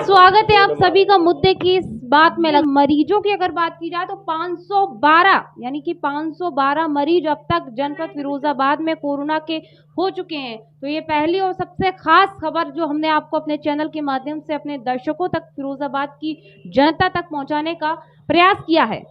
स्वागत है आप सभी का मुद्दे की इस बात में। मरीजों की अगर बात की जाए तो 512 यानी कि 512 मरीज अब तक जनपद फिरोजाबाद में कोरोना के हो चुके हैं। तो ये पहली और सबसे खास खबर जो हमने आपको अपने चैनल के माध्यम से अपने दर्शकों तक, फिरोजाबाद की जनता तक पहुंचाने का प्रयास किया है।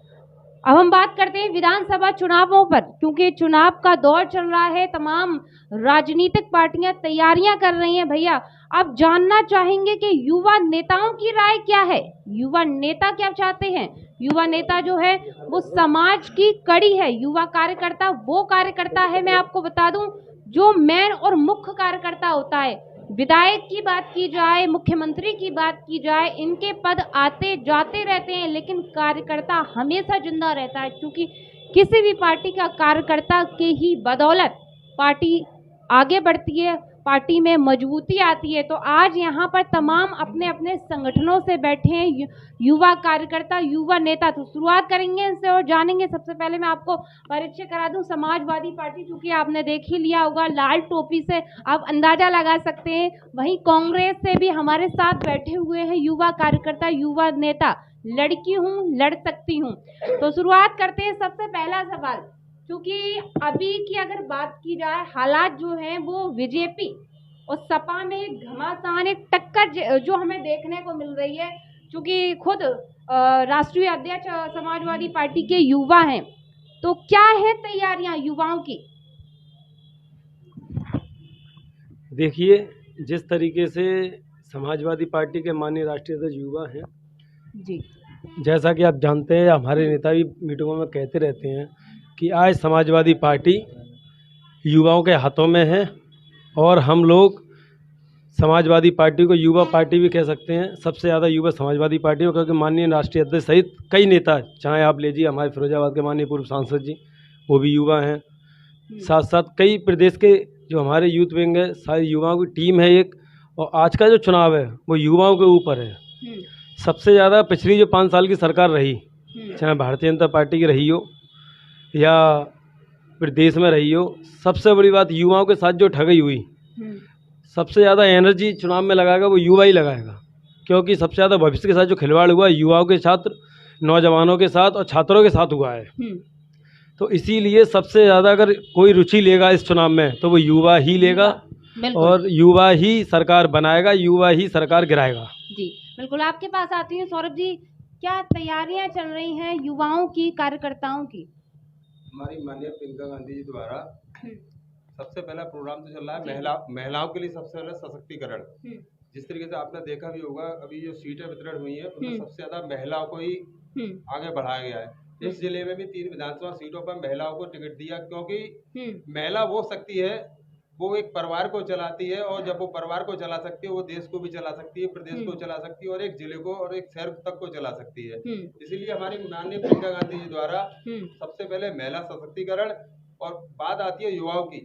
अब हम बात करते हैं विधानसभा चुनावों पर, क्योंकि चुनाव का दौर चल रहा है। तमाम राजनीतिक पार्टियां तैयारियां कर रही हैं। भैया, आप जानना चाहेंगे कि युवा नेताओं की राय क्या है, युवा नेता क्या चाहते हैं। युवा नेता जो है वो समाज की कड़ी है। युवा कार्यकर्ता वो कार्यकर्ता है, मैं आपको बता दूं, जो मेन और मुख्य कार्यकर्ता होता है। विधायक की बात की जाए, मुख्यमंत्री की बात की जाए, इनके पद आते जाते रहते हैं, लेकिन कार्यकर्ता हमेशा जिंदा रहता है, क्योंकि किसी भी पार्टी का कार्यकर्ता के ही बदौलत पार्टी आगे बढ़ती है, पार्टी में मजबूती आती है। तो आज यहाँ पर तमाम अपने अपने संगठनों से बैठे हैं युवा कार्यकर्ता, युवा नेता। तो शुरुआत करेंगे इनसे और जानेंगे। सबसे पहले मैं आपको परिचय करा दूं, समाजवादी पार्टी, चूंकि आपने देख ही लिया होगा, लाल टोपी से आप अंदाजा लगा सकते हैं। वहीं कांग्रेस से भी हमारे साथ बैठे हुए हैं युवा कार्यकर्ता, युवा नेता। लड़की हूँ, लड़ सकती हूँ। तो शुरुआत करते हैं। सबसे पहला सवाल, क्योंकि अभी की अगर बात की जाए, हालात जो हैं वो बीजेपी और सपा में घमासान एक टक्कर जो हमें देखने को मिल रही है, क्योंकि खुद राष्ट्रीय अध्यक्ष समाजवादी पार्टी के युवा हैं। तो क्या है तैयारियां युवाओं की? देखिए, जिस तरीके से समाजवादी पार्टी के माननीय राष्ट्रीय अध्यक्ष युवा हैं जी, जैसा कि आप जानते हैं, हमारे नेता भी मीटिंगों में कहते रहते हैं कि आज समाजवादी पार्टी युवाओं के हाथों में है। और हम लोग समाजवादी पार्टी को युवा पार्टी भी कह सकते हैं। सबसे ज़्यादा युवा समाजवादी पार्टी हो, क्योंकि माननीय राष्ट्रीय अध्यक्ष सहित कई नेता, चाहे आप लीजिए हमारे फिरोजाबाद के माननीय पूर्व सांसद जी, वो भी युवा हैं। साथ साथ कई प्रदेश के जो हमारे यूथ विंग है, सारी युवाओं की टीम है एक। और आज का जो चुनाव है वो युवाओं के ऊपर है। सबसे ज़्यादा पिछली जो 5 साल की सरकार रही, चाहे भारतीय जनता पार्टी की रही हो या फिर देश में रही हो, सबसे बड़ी बात युवाओं के साथ जो ठगी हुई, सबसे ज़्यादा एनर्जी चुनाव में लगाएगा वो युवा ही लगाएगा। क्योंकि सबसे ज़्यादा भविष्य के साथ जो खिलवाड़ हुआ है युवाओं के छात्र, नौजवानों के साथ और छात्रों के साथ हुआ है। तो इसीलिए सबसे ज़्यादा अगर कोई रुचि लेगा इस चुनाव में तो वो युवा ही लेगा, और युवा ही सरकार बनाएगा, युवा ही सरकार गिराएगा। जी बिल्कुल, आपके पास आती हूँ। सौरभ जी, क्या तैयारियां चल रही हैं युवाओं की, कार्यकर्ताओं की? हमारी माननीय प्रियंका गांधी जी द्वारा सबसे पहला प्रोग्राम तो चल रहा है महिलाओं के लिए सबसे पहले सशक्तिकरण। जिस तरीके से आपने देखा भी होगा, अभी जो सीटें वितरण हुई है उनमें सबसे ज्यादा महिलाओं को ही आगे बढ़ाया गया है। इस जिले में भी 3 विधानसभा सीटों पर महिलाओं को टिकट दिया, क्योंकि महिला वो शक्ति है, वो एक परिवार को चलाती है, और जब वो परिवार को चला सकती है वो देश को भी चला सकती है, प्रदेश को चला सकती है, और एक जिले को और एक शहर तक को चला सकती है। इसीलिए हमारी माननीय प्रियंका गांधी जी द्वारा सबसे पहले महिला सशक्तिकरण, और बात आती है युवाओं की।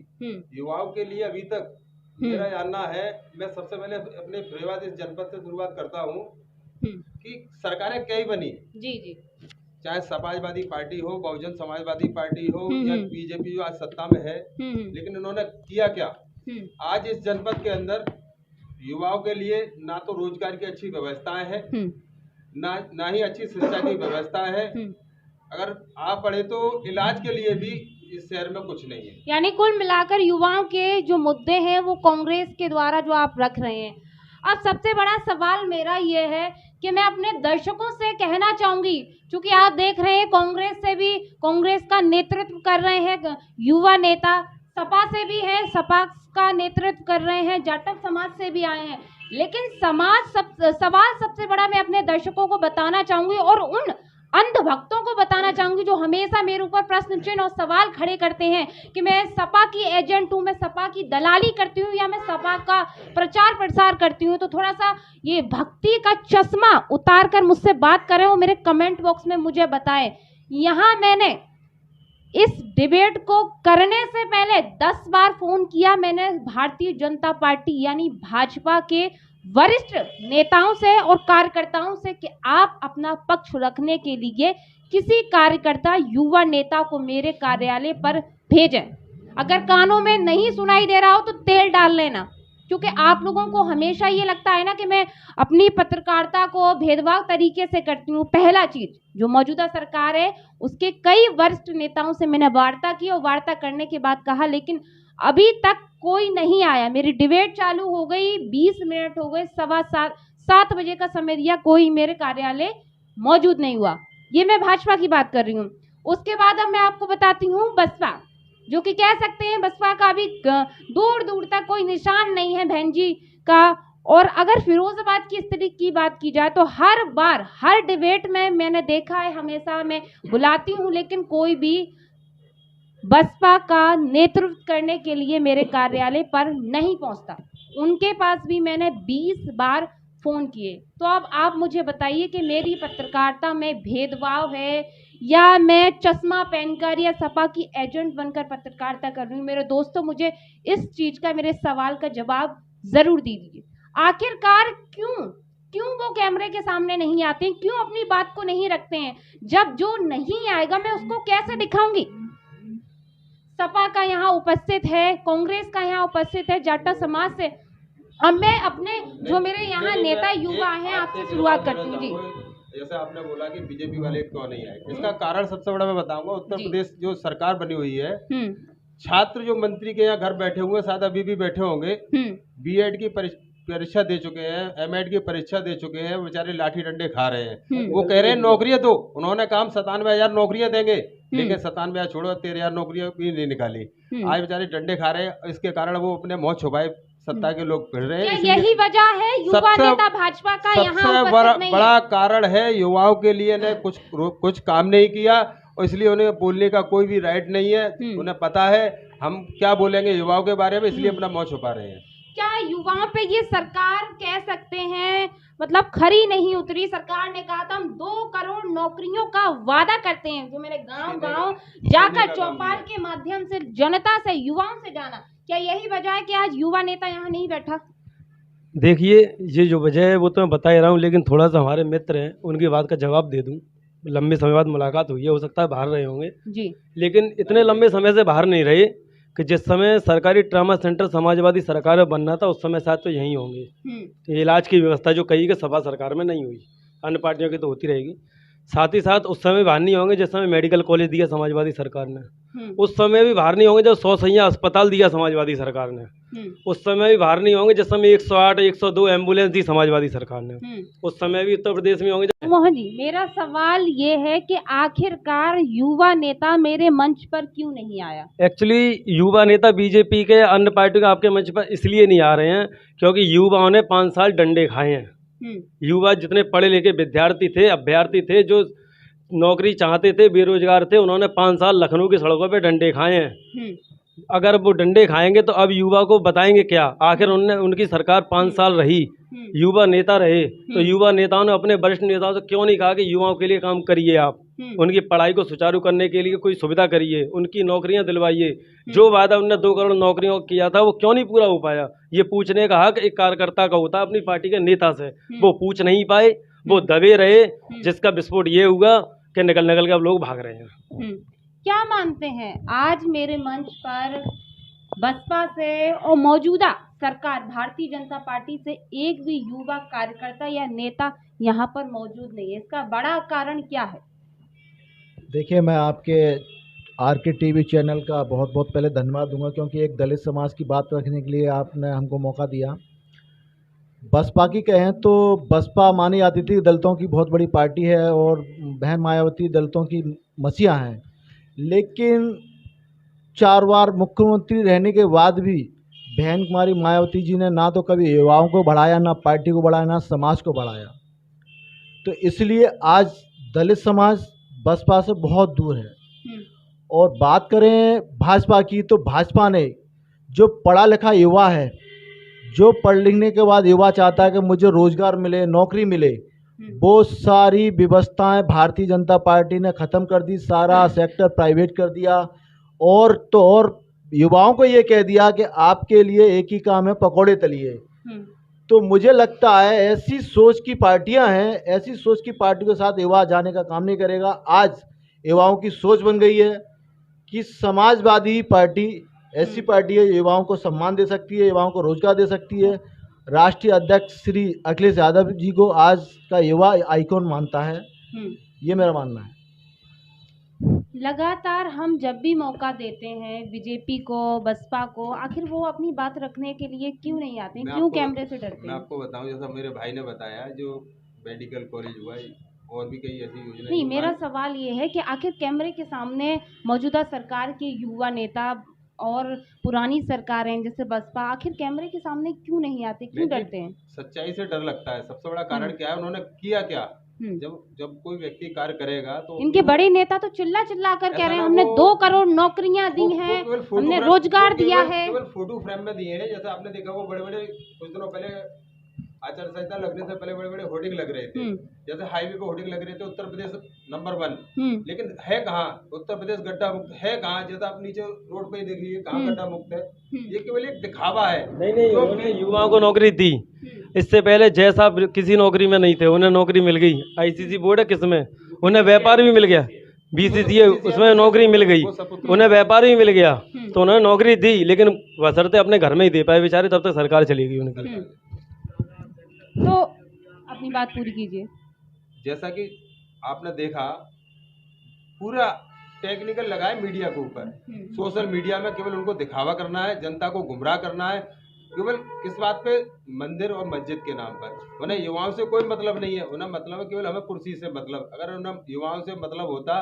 युवाओं के लिए अभी तक मेरा जानना है, मैं सबसे पहले अपने फिरोजाबाद इस जनपद से शुरुआत करता हूँ कि सरकारें कई बनी, जी, चाहे समाजवादी पार्टी हो, बहुजन समाजवादी पार्टी हो या बीजेपी जो आज सत्ता में है, लेकिन उन्होंने किया क्या? आज इस जनपद के अंदर युवाओं के लिए ना तो रोजगार की अच्छी व्यवस्थाएं हैं, ना ही अच्छी शिक्षा की व्यवस्था है। अगर आप पढ़े तो इलाज के लिए भी इस शहर में कुछ नहीं है। यानी कुल मिलाकर युवाओं के जो मुद्दे हैं वो कांग्रेस के द्वारा जो आप रख रहे हैं। अब सबसे बड़ा सवाल मेरा ये है कि मैं अपने दर्शकों से कहना चाहूंगी, क्योंकि आप देख रहे हैं कांग्रेस से भी, कांग्रेस का नेतृत्व कर रहे हैं युवा नेता, सपा से भी है, सपा का नेतृत्व कर रहे हैं, जाटव समाज से भी आए हैं। लेकिन सवाल सबसे बड़ा मैं अपने दर्शकों को बताना चाहूंगी और उन अंधभक्तों को बताना चाहूंगी जो हमेशा मेरे ऊपर प्रश्न चिन्ह और सवाल खड़े करते हैं कि मैं सपा की एजेंट हूं, मैं सपा की दलाली करती हूं या मैं सपा का प्रचार प्रसार करती हूं। तो थोड़ा सा ये भक्ति का चश्मा उतार कर मुझसे बात करें और मेरे कमेंट बॉक्स में मुझे बताएं। यहाँ मैंने इस डिबेट को करने से पहले 10 बार फोन किया मैंने भारतीय जनता पार्टी यानी भाजपा के वरिष्ठ नेताओं से और कार्यकर्ताओं से कि आप अपना पक्ष रखने के लिए किसी कार्यकर्ता, युवा नेता को मेरे कार्यालय पर भेजें। अगर कानों में नहीं सुनाई दे रहा हो तो तेल डाल लेना, क्योंकि आप लोगों को हमेशा ये लगता है ना कि मैं अपनी पत्रकारिता को भेदभाव तरीके से करती हूँ। पहला चीज, जो मौजूदा सरकार है उसके कई वरिष्ठ नेताओं से मैंने वार्ता की और वार्ता करने के बाद कहा, लेकिन अभी तक कोई नहीं आया। मेरी डिबेट चालू हो गई, 20 मिनट हो गए, 7:15 बजे का समय दिया, कोई मेरे कार्यालय मौजूद नहीं हुआ। ये मैं भाजपा की बात कर रही हूँ। उसके बाद अब मैं आपको बताती हूँ बसपा, जो कि कह सकते हैं बसपा का अभी दूर दूर तक कोई निशान नहीं है बहन जी का। और अगर फिरोजाबाद की स्थिति की बात की जाए तो हर बार हर डिबेट में मैंने देखा है, हमेशा मैं बुलाती हूँ लेकिन कोई भी बसपा का नेतृत्व करने के लिए मेरे कार्यालय पर नहीं पहुंचता। उनके पास भी मैंने 20 बार फोन किए। तो अब आप मुझे बताइए कि मेरी पत्रकारिता में भेदभाव है या मैं चश्मा पहनकर या सपा की एजेंट बनकर पत्रकारिता कर रही हूँ? मेरे दोस्तों, मुझे इस चीज का, मेरे सवाल का जवाब जरूर दीजिए। आखिरकार क्यों वो कैमरे के सामने नहीं आते हैं? क्यों अपनी बात को नहीं रखते हैं? जब जो नहीं आएगा मैं उसको कैसे दिखाऊंगी? सपा का यहाँ उपस्थित है, कांग्रेस का यहाँ उपस्थित है, जाटा समाज से। अब मैं अपने जो मेरे यहाँ नेता युवा हैं आपसे शुरुआत करती हूँ। जी, जैसे आपने बोला कि बीजेपी वाले क्यों नहीं आए, इसका कारण सबसे बड़ा मैं बताऊंगा। उत्तर प्रदेश जो सरकार बनी हुई है, छात्र जो मंत्री के यहाँ घर बैठे हुए, शायद अभी भी बैठे होंगे, बीएड की परीक्षा दे चुके हैं, एमएड की परीक्षा दे चुके हैं, बेचारे लाठी डंडे खा रहे हैं। वो कह रहे हैं नौकरियां दो। उन्होंने काम 97,000 नौकरियां देंगे, लेकिन 97,000 छोड़ो, 13,000 नौकरियां भी नहीं निकाली। आज बेचारे डंडे खा रहे हैं। इसके कारण वो अपने मुंह छुपाए सत्ता के लोग फिर रहे हैं। यही वजह है युवा नेता भाजपा का यहाँ सबसे बड़ा कारण है युवाओं के लिए ने कुछ काम नहीं किया और इसलिए उन्हें बोलने का कोई भी राइट नहीं है। उन्हें पता है हम क्या बोलेंगे युवाओं के बारे में, इसलिए अपना मुंह छुपा रहे हैं। क्या युवाओं पे ये सरकार कह सकते हैं मतलब खरी नहीं उतरी? सरकार ने कहा था हम 2 करोड़ नौकरियों का वादा करते हैं, जो मेरे गांव जाकर चौपाल के माध्यम से जनता से, युवाओं से जाना। क्या यही वजह है कि आज युवा नेता यहाँ नहीं बैठा? देखिए, ये जो वजह है वो तो मैं बता ही रहा हूँ, लेकिन थोड़ा सा हमारे मित्र हैं उनकी बात का जवाब दे दूँ। लंबे समय बाद मुलाकात हुई है, हो सकता है बाहर रहे होंगे जी, लेकिन इतने लंबे समय से बाहर नहीं रहे कि जिस समय सरकारी ट्रामा सेंटर समाजवादी सरकार में बनना था उस समय शायद तो यहीं होंगे। ये इलाज की व्यवस्था जो कही कि सपा सरकार में नहीं हुई, अन्य पार्टियों की तो होती रहेगी। साथ ही साथ उस समय बाहर नहीं होंगे जिस समय मेडिकल कॉलेज दिया समाजवादी सरकार ने, उस समय भी बाहर नहीं होंगे जब 100 सैया अस्पताल दिया समाजवादी सरकार ने, उस समय भी बाहर नहीं होंगे जिस समय 108 102 एम्बुलेंस दी समाजवादी सरकार ने, उस समय भी उत्तर प्रदेश में होंगे। मोहन जी, मेरा सवाल ये है कि आखिरकार युवा नेता मेरे मंच पर क्यों नहीं आया? एक्चुअली युवा नेता बीजेपी के, अन्य पार्टी के आपके मंच पर इसलिए नहीं आ रहे हैं क्योंकि युवाओं ने 5 साल डंडे खाए हैं। युवा जितने पढ़े लिखे विद्यार्थी थे, अभ्यर्थी थे, जो नौकरी चाहते थे, बेरोजगार थे, उन्होंने 5 साल लखनऊ की सड़कों पे डंडे खाए हैं। अगर वो डंडे खाएंगे तो अब युवा को बताएंगे क्या? आखिर उनकी सरकार 5 साल रही, युवा नेता रहे, तो युवा नेताओं ने अपने वरिष्ठ नेताओं से क्यों नहीं कहा कि युवाओं के लिए काम करिए, आप उनकी पढ़ाई को सुचारू करने के लिए कोई सुविधा करिए, उनकी नौकरियां दिलवाइए। जो वादा उनने 2 करोड़ नौकरियों का किया था वो क्यों नहीं पूरा हो पाया? ये पूछने का हक एक कार्यकर्ता का होता है अपनी पार्टी के नेता से। वो पूछ नहीं पाए, वो दबे रहे, जिसका विस्फोट ये हुआ कि निकल के अब लोग भाग रहे हैं। क्या मानते हैं आज मेरे मंच पर बसपा से और मौजूदा सरकार भारतीय जनता पार्टी से एक भी युवा कार्यकर्ता या नेता यहाँ पर मौजूद नहीं है? इसका बड़ा कारण क्या है? देखिए, मैं आपके आरके टीवी चैनल का बहुत बहुत पहले धन्यवाद दूंगा क्योंकि एक दलित समाज की बात रखने के लिए आपने हमको मौका दिया। बसपा की कहें तो बसपा मानी जाती थी दलितों की बहुत बड़ी पार्टी है और बहन मायावती दलितों की मसीहा हैं, लेकिन 4 बार मुख्यमंत्री रहने के बाद भी बहन कुमारी मायावती जी ने ना तो कभी युवाओं को बढ़ाया, ना पार्टी को बढ़ाया, ना समाज को बढ़ाया। तो इसलिए आज दलित समाज बसपा से बहुत दूर है। और बात करें भाजपा की तो भाजपा ने जो पढ़ा लिखा युवा है, जो पढ़ लिखने के बाद युवा चाहता है कि मुझे रोजगार मिले, नौकरी मिले, वो सारी व्यवस्थाएं भारतीय जनता पार्टी ने ख़त्म कर दी। सारा सेक्टर प्राइवेट कर दिया और तो और युवाओं को ये कह दिया कि आपके लिए एक ही काम है, पकौड़े तलिए। तो मुझे लगता है ऐसी सोच की पार्टियां हैं, ऐसी सोच की पार्टी के साथ युवा जाने का काम नहीं करेगा। आज युवाओं की सोच बन गई है कि समाजवादी पार्टी ऐसी पार्टी है युवाओं को सम्मान दे सकती है, युवाओं को रोजगार दे सकती है। राष्ट्रीय अध्यक्ष श्री अखिलेश यादव जी को आज का युवा आइकॉन मानता है, ये मेरा मानना है। लगातार हम जब भी मौका देते हैं बीजेपी को, बसपा को, आखिर वो अपनी बात रखने के लिए क्यों नहीं आते हैं? क्यों कैमरे से डरते मैं हैं? आपको बताऊं, जैसा मेरे भाई ने बताया, जो मेडिकल कॉलेज हुआ है और भी कई ऐसी योजनाएं नहीं, हुआ मेरा है। सवाल ये है कि आखिर कैमरे के सामने मौजूदा सरकार के युवा नेता और पुरानी सरकारें जैसे बसपा, आखिर कैमरे के सामने क्यों नहीं आते, क्यों लेकिन डरते हैं? सच्चाई से डर लगता है। सबसे बड़ा कारण क्या है, उन्होंने किया क्या? जब जब कोई व्यक्ति कार्य करेगा तो इनके बड़े नेता तो चिल्ला चिल्ला कर कह ऐसा रहे हैं ना हमने वो- 2 करोड़ नौकरियां दी हैं, केवल फोटो हमने फ्रेम- रोजगार केवल- दिया है। केवल फोटो फ्रेम में दिए हैं। जैसे आपने देखा, वो बड़े बड़े कुछ दिनों पहले आचार संहिता लगने से पहले बड़े बड़े होर्डिंग लग रहे थे। जैसे हाईवे पे होर्डिंग लग रहे थे, उत्तर प्रदेश नंबर 1, लेकिन है कहाँ? उत्तर प्रदेश गड्ढा मुक्त है कहाँ? जैसा आप नीचे रोड पे ही देखिए, कहाँ गड्ढा मुक्त है? ये केवल एक दिखावा है। नहीं, उन्होंने युवाओं को नौकरी दी। इससे पहले जैसा किसी नौकरी में नहीं थे, उन्हें नौकरी मिल गई। आईसीसी बोर्ड है किसमें, उन्हें व्यापार भी मिल गया। बीसीसी है, उसमें नौकरी मिल गई, उन्हें व्यापार भी मिल गया। तो उन्होंने नौकरी दी, लेकिन बशर्ते अपने घर में ही दे पाए बेचारे, तब तक सरकार चली गई उनकी। तो अपनी बात पूरी कीजिए। जैसा कि आपने देखा, पूरा टेक्निकल लगा है मीडिया के ऊपर। सोशल मीडिया में केवल उनको दिखावा करना है, जनता को गुमराह करना है। केवल किस बात पे? मंदिर और मस्जिद के नाम पर। उन्हें युवाओं से कोई मतलब नहीं है। उन्हें मतलब है केवल हमें कुर्सी से मतलब। अगर उन्हें युवाओं से मतलब होता,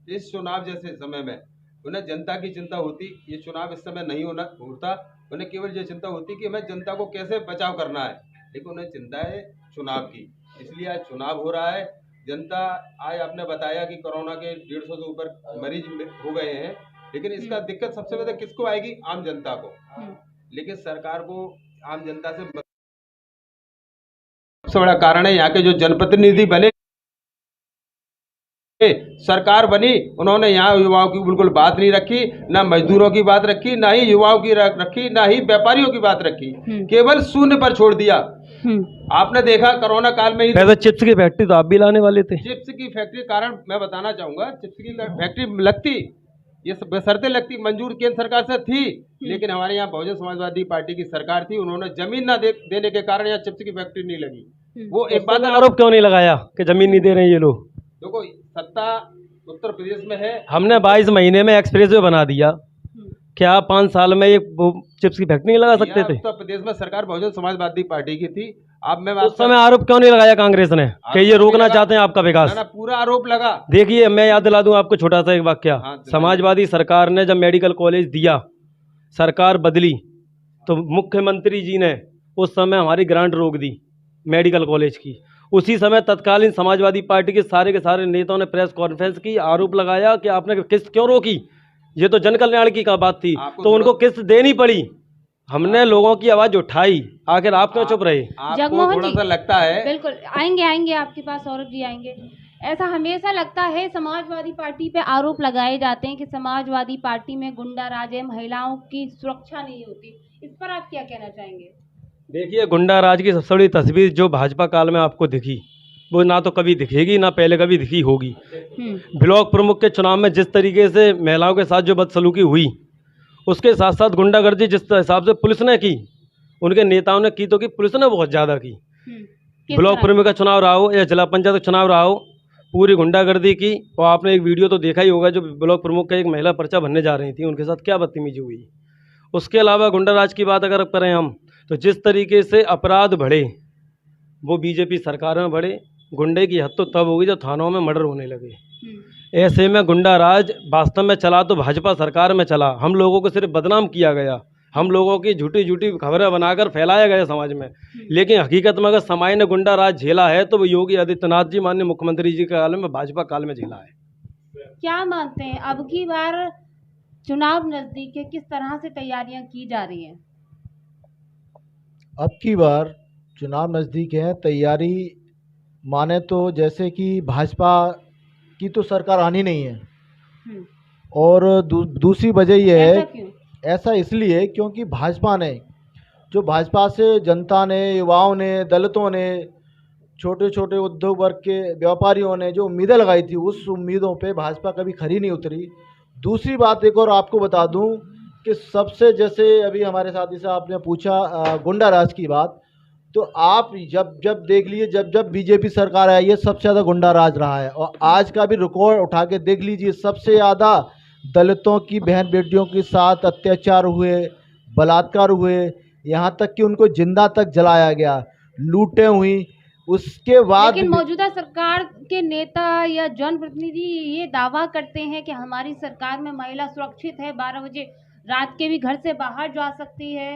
इस चुनाव जैसे समय में उन्हें जनता की चिंता होती। ये चुनाव इस समय नहीं होता। उन्हें केवल ये चिंता होती कि हमें जनता को कैसे बचाव करना है, लेकिन उन्हें चिंता है चुनाव की। इसलिए आज चुनाव हो रहा है। जनता, आज आपने बताया कि कोरोना के 150 से ऊपर मरीज हो गए हैं, लेकिन इसका दिक्कत सबसे ज्यादा किसको आएगी? आम जनता को। लेकिन सरकार को आम जनता से सबसे बड़ा कारण है यहाँ के जो जनप्रतिनिधि बने, सरकार बनी, उन्होंने यहाँ युवाओं की बिल्कुल बात नहीं रखी। ना मजदूरों की बात रखी, ना ही युवाओं की रखी, ना ही व्यापारियों की बात रखी। केवल शून्य पर छोड़ दिया। आपने देखा कोरोना काल में ही वैसे चिप्स की फैक्ट्री तो आप भी लाने वाले थे। चिप्स की फैक्ट्री कारण मैं बताना चाहूंगा, चिप्स की फैक्ट्री लगती, ये बशर्ते लगती, मंजूर केंद्र सरकार से थी, लेकिन हमारे यहाँ बहुजन समाजवादी पार्टी की सरकार थी। उन्होंने जमीन ना देने के कारण यहाँ चिप्स की फैक्ट्री नहीं लगी। वो एक बात आरोप क्यों नहीं लगाया कि जमीन नहीं दे रहे हैं ये लोग? देखो, सत्ता उत्तर प्रदेश में है। हमने 22 महीने में एक्सप्रेसवे बना दिया, क्या 5 साल में ये चिप्स की फैक्ट्री नहीं लगा सकते थे? उत्तर प्रदेश में सरकार बहुजन समाजवादी पार्टी की थी। अब मैं उस समय आरोप क्यों नहीं लगाया कांग्रेस ने कि ये रोकना चाहते हैं आपका विकास? ना पूरा आरोप लगा। देखिए, मैं याद दिला दूं आपको छोटा सा एक वाक्या। समाजवादी सरकार ने जब मेडिकल कॉलेज दिया, सरकार बदली, तो मुख्यमंत्री जी ने उस समय हमारी ग्रांट रोक दी मेडिकल कॉलेज की। उसी समय तत्कालीन समाजवादी पार्टी के सारे नेताओं ने प्रेस कॉन्फ्रेंस की, आरोप लगाया कि आपने किस्त क्यों रोकी, ये तो जन कल्याण की बात थी, तो उनको किस्त देनी पड़ी। हमने लोगों की आवाज उठाई, आखिर आप क्यों चुप रहे? आपको थोड़ा सा लगता है? बिल्कुल आएंगे आपके पास, सौरभ जी आएंगे। ऐसा हमेशा लगता है समाजवादी पार्टी पे आरोप लगाए जाते हैं कि समाजवादी पार्टी में गुंडा राज है, महिलाओं की सुरक्षा नहीं होती। इस पर आप क्या कहना चाहेंगे? देखिए, गुंडा राज की सबसे बड़ी तस्वीर जो भाजपा काल में आपको दिखी, वो ना तो कभी दिखेगी, ना पहले कभी दिखी होगी। ब्लॉक प्रमुख के चुनाव में जिस तरीके से महिलाओं के साथ जो बदसलूकी हुई, उसके साथ साथ गुंडागर्दी जिस हिसाब से पुलिस ने की, उनके नेताओं ने की, तो की पुलिस ने बहुत ज़्यादा की। ब्लॉक प्रमुख का चुनाव रहा हो या जिला पंचायत का चुनाव रहा हो, पूरी गुंडागर्दी की। और आपने एक वीडियो तो देखा ही होगा, जो ब्लॉक प्रमुख का एक महिला पर्चा भरने जा रही थी, उनके साथ क्या बदतमीजी हुई। उसके अलावा गुंडाराज की बात अगर करें हम, तो जिस तरीके से अपराध बढ़े, वो बीजेपी सरकार में बढ़े। गुंडे की हद तो तब होगी जब थानों में मर्डर होने लगे। ऐसे में गुंडा राज वास्तव में चला तो भाजपा सरकार में चला। हम लोगों को सिर्फ बदनाम किया गया, हम लोगों की झूठी खबरें बनाकर फैलाया गया समाज में। लेकिन हकीकत में अगर समाज ने गुंडा राज झेला है तो वो योगी आदित्यनाथ जी, माननीय मुख्यमंत्री जी के काल में, भाजपा काल में झेला है। क्या मानते हैं अब की बार चुनाव नजदीक है, किस तरह से तैयारियां की जा रही हैं? अब की बार चुनाव नज़दीक है, तैयारी माने तो जैसे कि भाजपा की तो सरकार आनी नहीं है। और दूसरी वजह यह है, ऐसा इसलिए क्योंकि भाजपा से जनता ने, युवाओं ने, दलितों ने, छोटे छोटे उद्योग वर्ग के व्यापारियों ने जो उम्मीदें लगाई थी, उस उम्मीदों पे भाजपा कभी खरी नहीं उतरी। दूसरी बात एक और आपको बता दूं कि सबसे, जैसे अभी हमारे साथी साहब ने पूछा गुंडा राज की बात, तो आप जब देख लीजिए, जब बीजेपी सरकार आई है सबसे ज़्यादा गुंडा राज रहा है। और आज का भी रिकॉर्ड उठा के देख लीजिए, सबसे ज़्यादा दलितों की बहन बेटियों के साथ अत्याचार हुए, बलात्कार हुए, यहाँ तक कि उनको जिंदा तक जलाया गया, लूटें हुई। उसके बाद लेकिन मौजूदा सरकार के नेता या जनप्रतिनिधि ये दावा करते हैं कि हमारी सरकार में महिला सुरक्षित है, 12 बजे रात के भी घर से बाहर जा सकती है,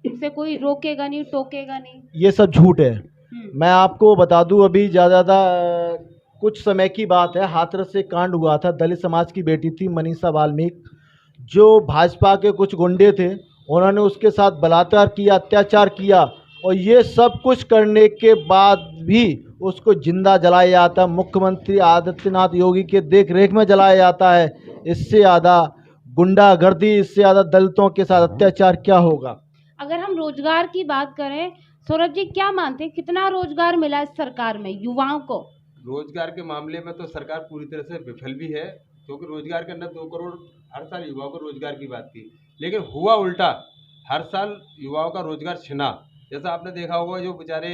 उसे कोई रोकेगा नहीं, टोकेगा नहीं। ये सब झूठ है। मैं आपको बता दूं, अभी ज़्यादा कुछ समय की बात है, हाथरस से कांड हुआ था। दलित समाज की बेटी थी मनीषा वाल्मीकि, जो भाजपा के कुछ गुंडे थे, उन्होंने उसके साथ बलात्कार किया, अत्याचार किया, और ये सब कुछ करने के बाद भी उसको जिंदा जलाया जाता है। मुख्यमंत्री आदित्यनाथ योगी के देख रेख में जलाया जाता है। इससे ज़्यादा गुंडागर्दी, इससे ज़्यादा दलितों के साथ अत्याचार क्या होगा। अगर हम रोजगार की बात करें, सौरभ जी क्या मानते हैं, कितना रोजगार मिला इस सरकार में युवाओं को? रोजगार के मामले में तो सरकार पूरी तरह से विफल भी है, क्योंकि रोजगार के अंदर 2 करोड़ हर साल युवाओं को रोजगार की बात की, लेकिन हुआ उल्टा। हर साल युवाओं का रोजगार छिना। जैसा आपने देखा होगा, जो बेचारे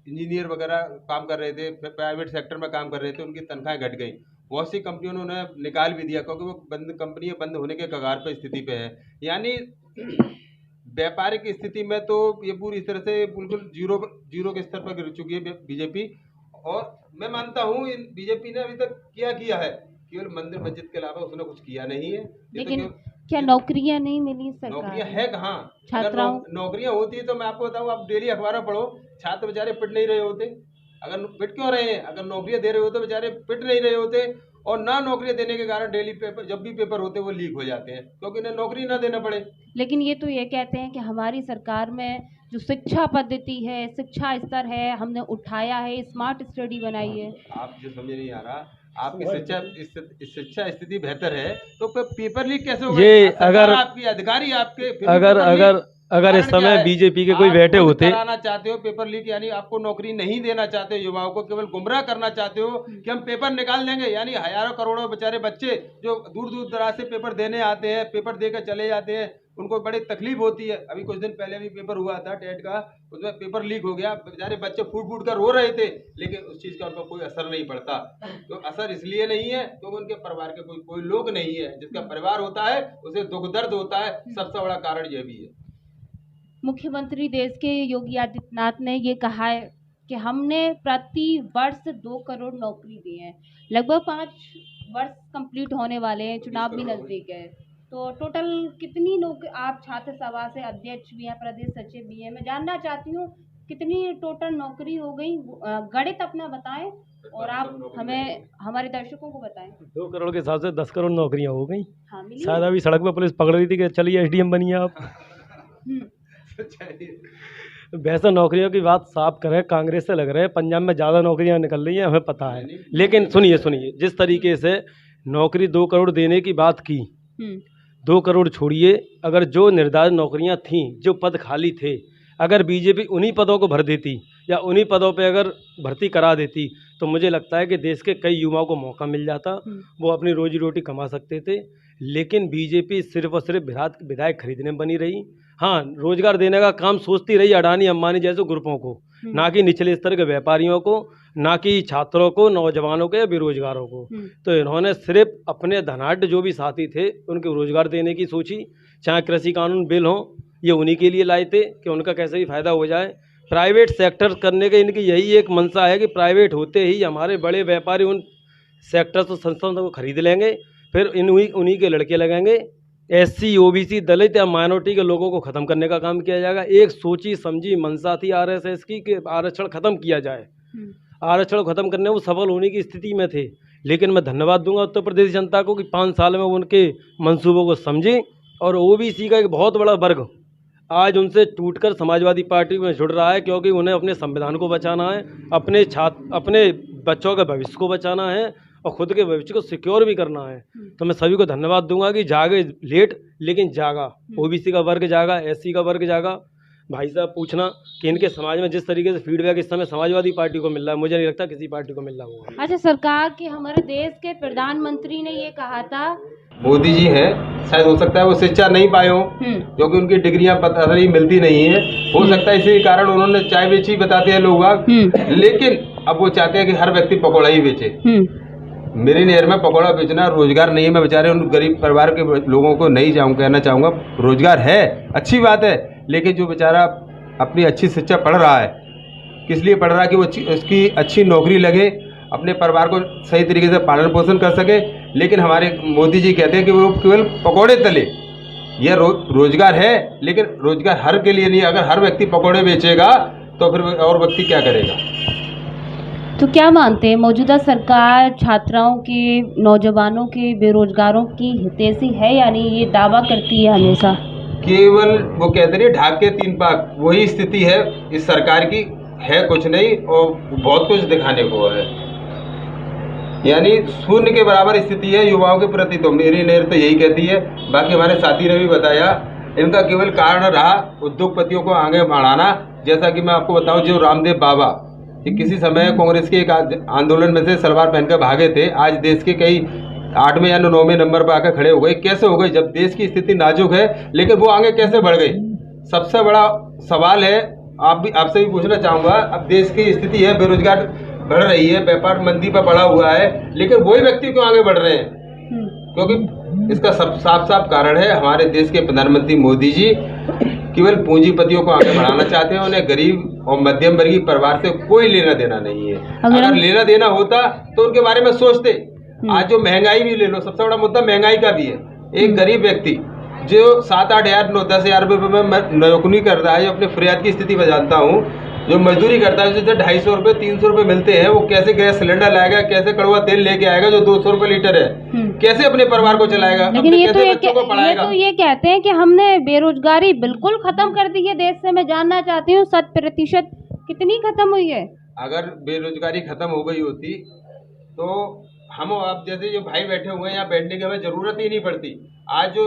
इंजीनियर वगैरह काम कर रहे थे, प्राइवेट सेक्टर में काम कर रहे थे, उनकी तनख्वाहें घट गई। बहुत सी कंपनियों ने उन्हें निकाल भी दिया, क्योंकि वो कंपनियां बंद होने के कगार पर स्थिति पे है। यानी व्यापारिक स्थिति में तो ये पूरी तरह से बिल्कुल जीरो के स्तर पर गिर चुकी है बीजेपी। और मैं मानता हूँ बीजेपी ने अभी तक किया है, केवल मंदिर मस्जिद के अलावा उसने कुछ किया नहीं है। लेकिन क्या नौकरियां नहीं मिली सरकार? नौकरियां है कहाँ? छात्राओं नौकरियां होती है तो मैं आपको बताऊँ, आप डेली अखबार पढ़ो, छात्र बेचारे पिट नहीं रहे होते। अगर पिट क्यों रहे हैं? अगर नौकरियां दे रहे होते बेचारे पिट नहीं रहे होते। और ना नौकरियां देने के कारण डेली पेपर, जब भी पेपर होते वो लीक हो जाते हैं, क्योंकि इन्हें नौकरी ना देना पड़े। लेकिन ये तो ये कहते हैं कि हमारी सरकार में जो शिक्षा पद्धति है, शिक्षा स्तर है, हमने उठाया है, स्मार्ट स्टडी बनाई है। आप जो समझ नहीं आ रहा, आपकी शिक्षा स्थिति बेहतर है तो पेपर लीक कैसे होगा? ये अगर आपकी अधिकारी आपके अगर इस समय बीजेपी के कोई बैठे होते, कराना चाहते हो पेपर लीक, यानी आपको नौकरी नहीं देना चाहते हो, युवाओं को केवल गुमराह करना चाहते हो कि हम पेपर निकाल देंगे। यानी हजारों करोड़ों बेचारे बच्चे जो दूर दूर दराज से पेपर देने आते हैं, पेपर देकर चले जाते हैं, उनको बड़ी तकलीफ होती है। अभी कुछ दिन पहले भी पेपर हुआ था टेट का, उसमें पेपर लीक हो गया, बेचारे बच्चे फूट फूट कर रो रहे थे, लेकिन उस चीज़ का उनको कोई असर नहीं पड़ता। तो असर इसलिए नहीं है क्योंकि उनके परिवार के कोई लोग नहीं है। जिसका परिवार होता है उसे दुख दर्द होता है, सबसे बड़ा कारण यह भी है। मुख्यमंत्री देश के योगी आदित्यनाथ ने ये कहा है कि हमने प्रति वर्ष 2 करोड़ नौकरी दी है। लगभग 5 वर्ष कंप्लीट होने वाले हैं, चुनाव भी नजदीक है, तो टोटल कितनी नौकरी? आप छात्र सभा से अध्यक्ष भी हैं, प्रदेश सचिव भी हैं, मैं जानना चाहती हूँ कितनी टोटल नौकरी हो गई? गणित अपना बताएं और आप हमें, हमारे दर्शकों को बताएं। 2 करोड़ के हिसाब से 10 करोड़ नौकरियां हो गई। हाँ, मिली शायद अभी सड़क पर पुलिस पकड़ रही थी कि चलिए एसडीएम बनिए आप। वैसे नौकरियों की बात साफ करें, कांग्रेस से लग रहे हैं पंजाब में ज़्यादा नौकरियां निकल रही हैं, हमें पता है। लेकिन सुनिए, जिस तरीके से नौकरी 2 करोड़ देने की बात की, 2 करोड़ छोड़िए, अगर जो निर्धारित नौकरियां थीं, जो पद खाली थे, अगर बीजेपी उन्हीं पदों को भर देती या उन्हीं पदों पे अगर भर्ती करा देती, तो मुझे लगता है कि देश के कई युवाओं को मौका मिल जाता, वो अपनी रोजी रोटी कमा सकते थे। लेकिन बीजेपी सिर्फ और सिर्फ विधायक खरीदने में बनी रही। हाँ, रोजगार देने का काम सोचती रही अडानी अंबानी जैसे ग्रुपों को, ना कि निचले स्तर के व्यापारियों को, ना कि छात्रों को, नौजवानों को या बेरोजगारों को। तो इन्होंने सिर्फ अपने धनाढ़ जो भी साथी थे उनको रोजगार देने की सोची। चाहे कृषि कानून बिल हो, ये उन्हीं के लिए लाए थे कि उनका कैसे भी फायदा हो जाए। प्राइवेट सेक्टर करने के इनकी यही एक मंशा है कि प्राइवेट होते ही हमारे बड़े व्यापारी उन सेक्टर्स और संस्थाओं को खरीद लेंगे, फिर उन्हीं के लड़के लगेंगे। एससी, ओबीसी, दलित या माइनॉरिटी के लोगों को ख़त्म करने का काम किया जाएगा। एक सोची समझी मंशा थी आरएसएस की कि आरक्षण ख़त्म किया जाए। आरक्षण ख़त्म करने वो सफल होने की स्थिति में थे। लेकिन मैं धन्यवाद दूंगा उत्तर प्रदेश जनता को कि 5 साल में उनके मंसूबों को समझी, और ओबीसी का एक बहुत बड़ा वर्ग आज उनसे टूटकर समाजवादी पार्टी में जुड़ रहा है, क्योंकि उन्हें अपने संविधान को बचाना है, अपने बच्चों के भविष्य को बचाना है और खुद के भविष्य को सिक्योर भी करना है। तो मैं सभी को धन्यवाद दूंगा कि जागे लेट लेकिन जागा। ओबीसी का वर्ग जागा, एससी का वर्ग जागा। भाई साहब पूछना कि इनके समाज में जिस तरीके से फीडबैक इस समय समाजवादी पार्टी को मिल रहा है, मुझे नहीं लगता किसी पार्टी को मिल रहा होगा। अच्छा, सरकार के, हमारे देश के प्रधानमंत्री ने ये कहा था मोदी जी हैं, शायद हो सकता है वो शिक्षा नहीं पाए हों, क्योंकि उनकी डिग्रियां पता नहीं मिलती नहीं है, हो सकता है इसी कारण उन्होंने चाय बेची बताते हैं लोग। लेकिन अब वो चाहते हैं कि हर व्यक्ति पकौड़ा ही बेचे। मेरी नहर में पकौड़ा बेचना रोजगार नहीं है। मैं बेचारे उन गरीब परिवार के लोगों को नहीं कहना चाहूँगा, रोजगार है, अच्छी बात है, लेकिन जो बेचारा अपनी अच्छी शिक्षा पढ़ रहा है, किस लिए पढ़ रहा है कि वो उसकी अच्छी नौकरी लगे, अपने परिवार को सही तरीके से पालन पोषण कर सके। लेकिन हमारे मोदी जी कहते हैं कि वो केवल पकौड़े तले। यह रोजगार है, लेकिन रोजगार हर के लिए नहीं। अगर हर व्यक्ति पकौड़े बेचेगा तो फिर और व्यक्ति क्या करेगा? तो क्या मानते हैं मौजूदा सरकार छात्राओं के, नौजवानों के, बेरोजगारों की हितैषी है, यानी ये दावा करती है हमेशा? केवल वो कहते नहीं ढाक के तीन पाक, वही स्थिति है इस सरकार की, है कुछ नहीं और बहुत कुछ दिखाने को है। यानी शून्य के बराबर स्थिति है युवाओं के प्रति। तो मेरी नहर तो यही कहती है। बाकी हमारे साथी ने भी बताया, इनका केवल कारण रहा उद्योगपतियों को आगे बढ़ाना। जैसा कि मैं आपको बताऊं, जो रामदेव बाबा कि किसी समय कांग्रेस के एक आंदोलन में से सलवार पहनकर भागे थे, आज देश के कई 8वें या 9वें नंबर पर आकर खड़े हो गए। कैसे हो गए? जब देश की स्थिति नाजुक है, लेकिन वो आगे कैसे बढ़ गई? सबसे बड़ा सवाल है, आपसे भी पूछना चाहूँगा। अब देश की स्थिति है, बेरोजगार बढ़ रही है, व्यापार मंदी पर बढ़ा हुआ है, लेकिन वही व्यक्ति क्यों आगे बढ़ रहे हैं? क्योंकि इसका साफ साफ कारण है, हमारे देश के प्रधानमंत्री मोदी जी केवल पूंजीपतियों को आगे बढ़ाना चाहते हैं। उन्हें गरीब और मध्यम वर्गीय परिवार से कोई लेना देना नहीं है। अगर लेना देना होता तो उनके बारे में सोचते। आज जो महंगाई भी ले लो, सबसे बड़ा मुद्दा महंगाई का भी है। एक गरीब व्यक्ति जो 7-8 हज़ार 9-10 हज़ार रुपये में नौकरी कर रहा है, जो अपने फरियाद की स्थिति में जानता हूँ, जो मजदूरी करता है, जिसे 250 रुपये 300 रुपये मिलते हैं, वो कैसे गैस सिलेंडर लाएगा, कैसे कड़वा तेल लेके आएगा जो 200 रुपये लीटर है, कैसे अपने परिवार को चलाएगा, लेकिन ये कैसे बच्चों को पढ़ाएगा? ये कहते हैं कि हमने बेरोजगारी बिल्कुल खत्म कर दी है देश से। मैं जानना चाहती हूँ 100% कितनी खत्म हुई है? अगर बेरोजगारी खत्म हो गई होती तो हम आप जैसे जो भाई बैठे हुए हैं यहाँ बैठने की हमें जरूरत ही नहीं पड़ती। आज जो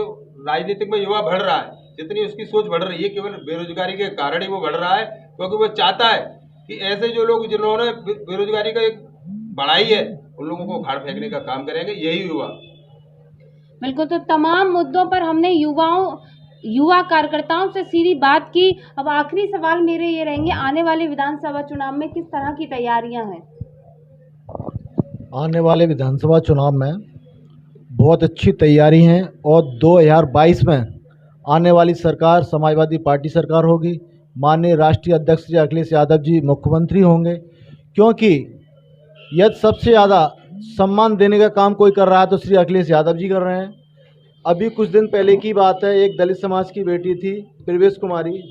राजनीतिक में युवा बढ़ रहा है, जितनी उसकी सोच बढ़ रही है, केवल बेरोजगारी के कारण ही वो बढ़ रहा है। क्योंकि वो चाहता है कि ऐसे जो लोग जिन्होंने बेरोजगारी का एक बढ़ाई है, उन लोगों को उखाड़ फेंकने का काम करेंगे यही युवा। बिल्कुल। तो तमाम मुद्दों पर हमने युवा कार्यकर्ताओं से सीधी बात की। अब आखिरी सवाल मेरे ये रहेंगे, आने वाले विधानसभा चुनाव में किस तरह की तैयारियां हैं? आने वाले विधानसभा चुनाव में बहुत अच्छी तैयारी है और 2022 में आने वाली सरकार समाजवादी पार्टी सरकार होगी। माननीय राष्ट्रीय अध्यक्ष श्री अखिलेश यादव जी मुख्यमंत्री होंगे, क्योंकि यदि सबसे ज़्यादा सम्मान देने का काम कोई कर रहा है तो श्री अखिलेश यादव जी कर रहे हैं। अभी कुछ दिन पहले की बात है, एक दलित समाज की बेटी थी प्रवेश कुमारी,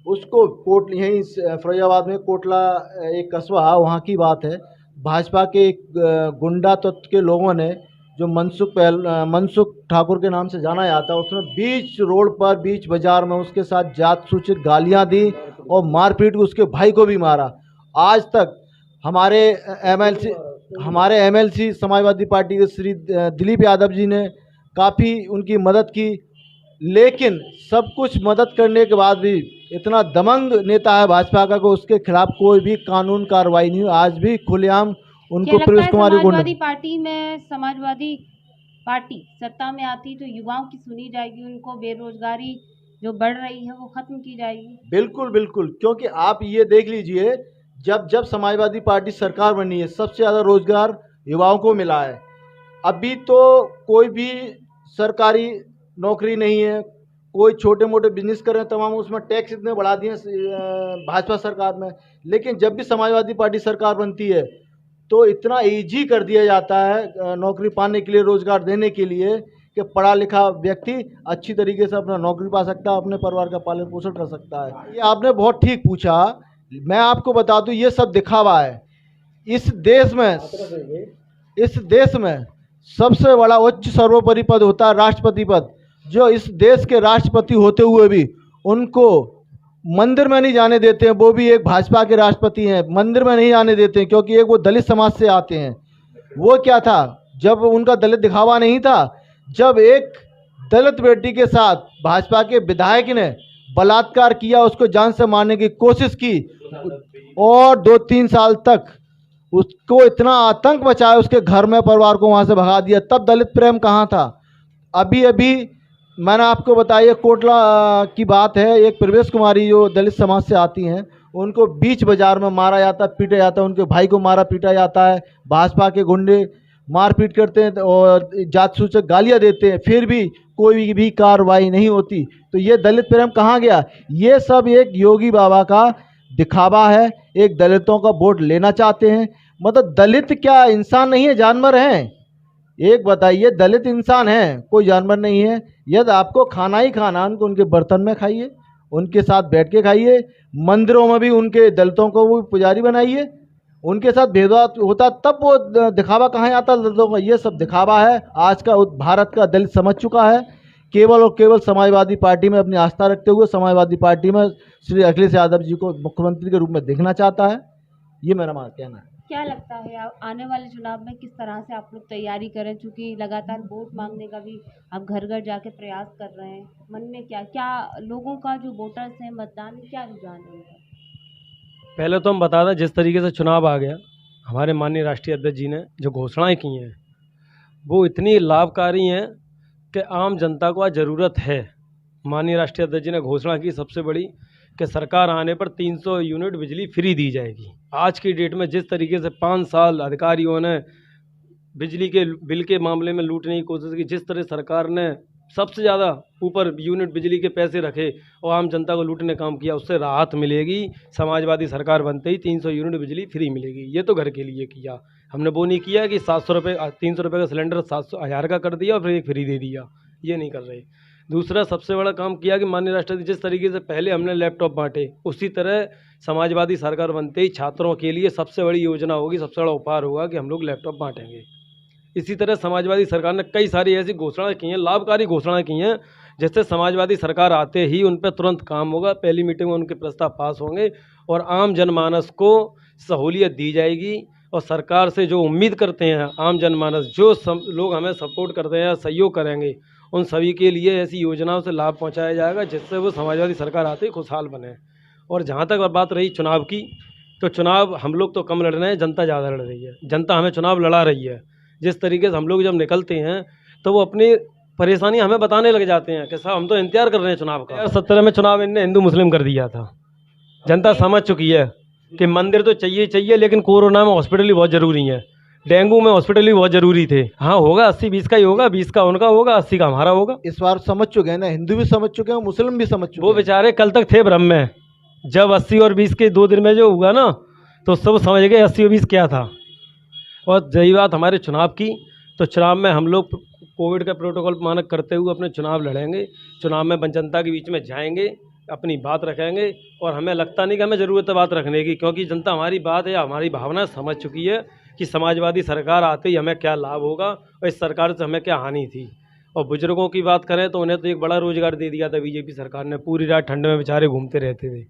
उसको यहीं फैजाबाद में कोटला एक कस्बा वहाँ की बात है, भाजपा के एक गुंडा तत्व के लोगों ने, जो मनसुख ठाकुर के नाम से जाना जाता है, उसने बीच रोड पर, बीच बाजार में उसके साथ जात सूचित गालियां दी और मारपीट उसके भाई को भी मारा। आज तक हमारे एमएलसी समाजवादी पार्टी के श्री दिलीप यादव जी ने काफ़ी उनकी मदद की, लेकिन सब कुछ मदद करने के बाद भी इतना दमंग नेता है भाजपा का कि उसके खिलाफ कोई भी कानून कार्रवाई नहीं हुई। आज भी खुलेआम उनको प्रवेश कुमारी समाजवादी पार्टी में समाजवादी पार्टी सत्ता में आती तो युवाओं की सुनी जाएगी, उनको बेरोजगारी जो बढ़ रही है वो खत्म की जाएगी? बिल्कुल बिल्कुल, क्योंकि आप ये देख लीजिए, जब समाजवादी पार्टी सरकार बनी है, सबसे ज़्यादा रोजगार युवाओं को मिला है। अभी तो कोई भी सरकारी नौकरी नहीं है, कोई छोटे मोटे बिजनेस कर रहे हैं, तमाम उसमें टैक्स इतने बढ़ा दिए भाजपा सरकार में। लेकिन जब भी समाजवादी पार्टी सरकार बनती है तो इतना ईजी कर दिया जाता है नौकरी पाने के लिए, रोजगार देने के लिए, कि पढ़ा लिखा व्यक्ति अच्छी तरीके से अपना नौकरी पा सकता है, अपने परिवार का पालन पोषण कर सकता है। ये आपने बहुत ठीक पूछा। मैं आपको बता दूं, ये सब दिखावा है। इस देश में सबसे बड़ा उच्च सर्वोपरि पद होता है राष्ट्रपति पद। जो इस देश के राष्ट्रपति होते हुए भी उनको मंदिर में नहीं जाने देते हैं, वो भी एक भाजपा के राष्ट्रपति हैं, मंदिर में नहीं जाने देते हैं, क्योंकि एक वो दलित समाज से आते हैं। वो क्या था, जब उनका दलित दिखावा नहीं था, जब एक दलित बेटी के साथ भाजपा के विधायक ने बलात्कार किया, उसको जान से मारने की कोशिश की और 2-3 साल तक उसको इतना आतंक मचाया, उसके घर में परिवार को वहाँ से भगा दिया। तब दलित प्रेम कहाँ था? अभी अभी मैंने आपको बताया कोटला की बात है, एक प्रवेश कुमारी जो दलित समाज से आती हैं, उनको बीच बाजार में मारा जाता है, पीटा जाता है, उनके भाई को मारा पीटा जाता है, भाजपा के गुंडे मारपीट करते हैं और जात सूचक गालियां देते हैं, फिर भी कोई भी कार्रवाई नहीं होती। तो ये दलित प्रेम कहाँ गया? ये सब एक योगी बाबा का दिखावा है, एक दलितों का वोट लेना चाहते हैं। मतलब दलित क्या इंसान नहीं है, जानवर हैं? एक बताइए, दलित इंसान है, कोई जानवर नहीं है। यदि आपको खाना ही खाना, उनको उनके बर्तन में खाइए, उनके साथ बैठ के खाइए, मंदिरों में भी उनके दलितों को वो पुजारी बनाइए, उनके साथ भेदभाव होता तब वो दिखावा कहाँ आता दलितों का? ये सब दिखावा है। आज का भारत का दलित समझ चुका है, केवल और केवल समाजवादी पार्टी में अपनी आस्था रखते हुए समाजवादी पार्टी में श्री अखिलेश यादव जी को मुख्यमंत्री के रूप में देखना चाहता है। ये मेरा कहना है। क्या लगता है आने वाले चुनाव में किस तरह से आप लोग तैयारी करें, चूंकि लगातार वोट मांगने का भी आप घर घर जाके प्रयास कर रहे हैं? मन में क्या क्या लोगों का, जो वोटर्स हैं, मतदान में क्या रुझान है उनका? पहले तो हम बता दें, जिस तरीके से चुनाव आ गया, हमारे माननीय राष्ट्रीय अध्यक्ष जी ने जो घोषणाएं की हैं वो इतनी लाभकारी हैं कि आम जनता को आज ज़रूरत है। माननीय राष्ट्रीय अध्यक्ष जी ने घोषणा की सबसे बड़ी कि सरकार आने पर 300 यूनिट बिजली फ्री दी जाएगी। आज की डेट में जिस तरीके से 5 साल अधिकारियों ने बिजली के बिल के मामले में लूटने की कोशिश की, जिस तरह सरकार ने सबसे ज़्यादा ऊपर यूनिट बिजली के पैसे रखे और आम जनता को लूटने काम किया, उससे राहत मिलेगी। समाजवादी सरकार बनते ही 300 यूनिट बिजली फ्री मिलेगी। ये तो घर के लिए किया, हमने वो नहीं किया कि 700 रुपये 300 रुपये का सिलेंडर 700 का कर दिया और फिर एक फ्री दे दिया, ये नहीं कर रहे। दूसरा सबसे बड़ा काम किया कि माननीय राष्ट्रपति जिस तरीके से पहले हमने लैपटॉप बांटे, उसी तरह समाजवादी सरकार बनते ही छात्रों के लिए सबसे बड़ी योजना होगी, सबसे बड़ा उपहार होगा कि हम लोग लैपटॉप बांटेंगे। इसी तरह समाजवादी सरकार ने कई सारी ऐसी घोषणाएं की हैं, लाभकारी घोषणाएं की हैं, जिससे समाजवादी सरकार आते ही उन पर तुरंत काम होगा, पहली मीटिंग में उनके प्रस्ताव पास होंगे और आम जनमानस को सहूलियत दी जाएगी। और सरकार से जो उम्मीद करते हैं आम जनमानस, जो लोग हमें सपोर्ट करते हैं, सहयोग करेंगे, उन सभी के लिए ऐसी योजनाओं से लाभ पहुंचाया जाएगा जिससे वो समाजवादी सरकार आते ही खुशहाल बने। और जहां तक बात रही चुनाव की, तो चुनाव हम लोग तो कम लड़ रहे हैं, जनता ज़्यादा लड़ रही है। जनता हमें चुनाव लड़ा रही है। जिस तरीके से हम लोग जब निकलते हैं तो वो अपनी परेशानी हमें बताने लग जाते हैं कि साहब हम तो इंतजार कर रहे हैं चुनाव का। 2017 में चुनाव इनने हिंदू मुस्लिम कर दिया था। जनता समझ चुकी है कि मंदिर तो चाहिए चाहिए, लेकिन कोरोना में हॉस्पिटल भी बहुत ज़रूरी है, डेंगू में हॉस्पिटल भी बहुत ज़रूरी थे। हाँ होगा, 80-20 का ही होगा, 20 का उनका होगा, 80 का हमारा होगा। इस बार समझ चुके हैं ना, हिंदू भी समझ चुके हैं, मुस्लिम भी समझ चुके हैं। वो बेचारे कल तक थे भ्रम में, जब 80 और 20 के 2 दिन में जो हुआ ना, तो सब समझ गए 80 और 20 क्या था। और रही बात हमारे चुनाव की, तो चुनाव में हम लोग कोविड का प्रोटोकॉल मानक करते हुए अपने चुनाव लड़ेंगे। चुनाव में जनता के बीच में जाएंगे, अपनी बात रखेंगे, और हमें लगता नहीं कि हमें ज़रूरत है बात रखने की, क्योंकि जनता हमारी बात या हमारी भावना समझ चुकी है कि समाजवादी सरकार आते ही हमें क्या लाभ होगा और इस सरकार से हमें क्या हानि थी। और बुजुर्गों की बात करें तो उन्हें तो एक बड़ा रोज़गार दे दिया था बीजेपी सरकार ने, पूरी रात ठंड में बेचारे घूमते रहते थे।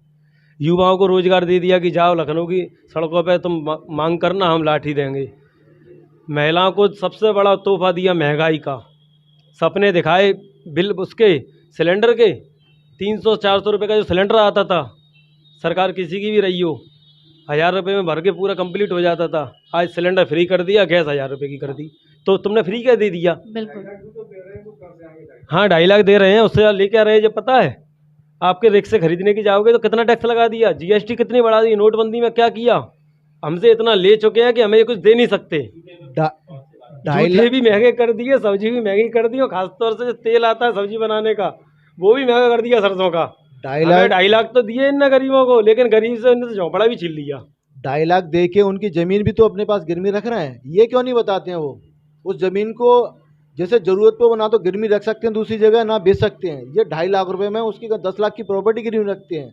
युवाओं को रोज़गार दे दिया कि जाओ लखनऊ की सड़कों पर तुम मांग करना, हम लाठी देंगे। महिलाओं को सबसे बड़ा तोहफा दिया महंगाई का, सपने दिखाए बिल उसके सिलेंडर के, 300-400 रुपये का जो सिलेंडर आता था, सरकार किसी की भी रही हो, 1000 रुपये में भर के पूरा कंप्लीट हो जाता था। आज सिलेंडर फ्री कर दिया, गैस 1000 रुपये की कर दी, तो तुमने फ्री क्या दे दिया? बिल्कुल। हाँ 2.5 लाख दे रहे हैं, उससे लेके आ रहे हैं। जब पता है आपके रिक्शे खरीदने की जाओगे तो कितना टैक्स लगा दिया, जीएसटी कितनी बढ़ा दी, नोटबंदी में क्या किया, हमसे इतना ले चुके हैं कि हमें ये कुछ दे नहीं सकते। जूते भी महंगे कर दिए, सब्जी भी महंगी कर दी, और खासतौर से जो तेल आता है सब्जी बनाने का वो भी महंगा कर दिया, सरसों का। 2.5 लाख तो दिए इन गरीबों को, लेकिन गरीब से उन्होंने झोंपड़ा भी छीन लिया। 2.5 लाख दे के उनकी ज़मीन भी तो अपने पास गिरवी रख रहे हैं, ये क्यों नहीं बताते हैं? वो उस ज़मीन को जैसे ज़रूरत पे वो ना तो गिरवी रख सकते हैं दूसरी जगह, ना बेच सकते हैं। ये 2.5 लाख रुपए में उसकी 10 लाख की प्रॉपर्टी गिरवी रखते हैं।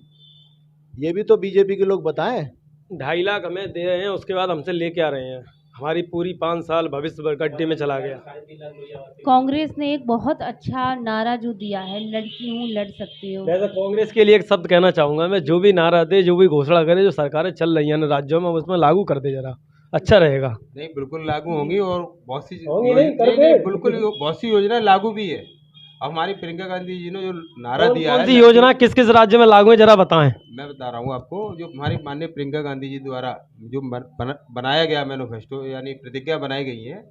ये भी तो बीजेपी के लोग बताएं। 2.5 लाख हमें दे रहे हैं, उसके बाद हमसे लेके आ रहे हैं। हमारी पूरी 5 साल भविष्य गड्ढे में चला गया। कांग्रेस ने एक बहुत अच्छा नारा जो दिया है, लड़की हूँ लड़ सकती हूँ। वैसे कांग्रेस के लिए एक शब्द कहना चाहूँगा मैं, जो भी नारा दे, जो भी घोषणा करे, जो सरकारें चल रही हैं ना राज्यों में, उसमें लागू कर दे जरा, अच्छा रहेगा। नहीं बिल्कुल लागू होंगी, और बहुत सी होंगी नहीं, कर दे। बिल्कुल बहुत सी योजनाएं लागू भी है। अब हमारी प्रियंका गांधी जी ने जो नारा दिया है, कौन सी योजना किस किस राज्य में लागू है जरा बताएं। मैं बता रहा हूँ आपको। जो हमारी माननीय प्रियंका गांधी जी द्वारा जो बनाया गया मैनिफेस्टो यानी प्रतिज्ञा बनाई गई है,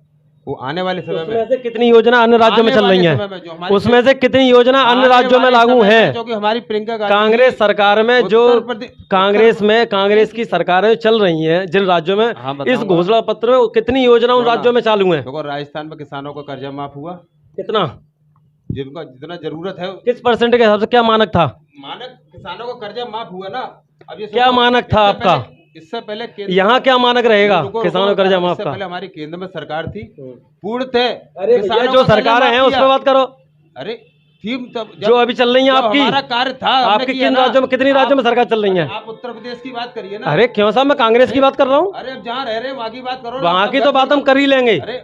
वो आने वाले समय उसमें में से कितनी योजना अन्य राज्यों में आने चल रही वाले हैं? समय में जो हमारी उसमें से कितनी योजना अन्य आने राज्यों में वाले लागू समय में है? जो कि हमारी प्रियंका गांधी कांग्रेस सरकार में जो उत्तर प्रदेश कांग्रेस की सरकारें चल रही हैं जिन राज्यों में, हाँ, इस बताऊंगा। घोषणा पत्र में कितनी योजना उन बोला। राज्यों में चालू है? देखो राजस्थान में किसानों का कर्जा माफ हुआ, कितना, जिनका जितना जरूरत है किस परसेंट के हिसाब से, क्या मानक था? मानक किसानों का कर्जा माफ हुआ ना। अब ये क्या सोचो, मानक था आपका? इससे पहले केंद्र- यहाँ क्या मानक रहेगा रुको, किसानों रुको, का कर्जा माफ इससे का? पहले हमारी केंद्र में सरकार थी, पूर्ण थे। अरे भैया, किसानों जो का कर्जा सरकारें माफ हैं उस किया। पर बात करो। अरे थीम तब जो अभी चल रही हैं जब आपकी, हमारा कार्य था हमने आपके किया किन ना। राज्यों में, कितनी राज्यों में सरकार चल रही है? आप उत्तर प्रदेश की बात करिए ना। अरे क्यों साहब, मैं कांग्रेस की बात कर रहा हूँ। अरे अब जहाँ रह रहे हैं वहाँ की बात करो ना। वहाँ सब की घर तो बात हम कर ही लेंगे। अरे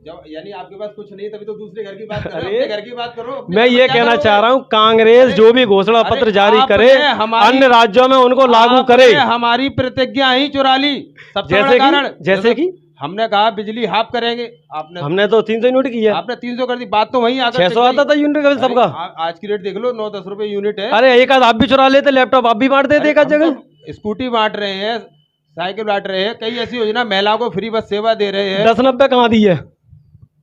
जब यानी आपके पास कुछ नहीं तभी तो दूसरे घर की बात करो, अरे, अपने घर की बात करो। अपने मैं घर ये में क्या कहना करोगे? चाह रहा हूँ, कांग्रेस अरे, जो भी घोषणा अरे, पत्र जारी आपने करे हमारी- अन्य राज्यों में उनको लागू करे। आपने हमारी प्रतिज्ञा ही चुरा ली। सबसे बड़ा जैसे कारण कि, जैसे कि हमने कहा बिजली हाफ करेंगे, हमने तो 300 यूनिट की है, आपने 300 कर दी। बात तो वही आकर 600 आता था यूनिट का सबका। आज की रेट देख लो, 9-10 रुपए यूनिट है। अरे एक आध आप भी चुरा लेते, लैपटॉप आप भी बांट देते एक आध हम जगह। तो स्कूटी बांट रहे हैं, साइकिल बांट रहे हैं, कई ऐसी योजना, महिलाओं को फ्री बस सेवा दे रहे हैं। 10-90 कहाँ दी है?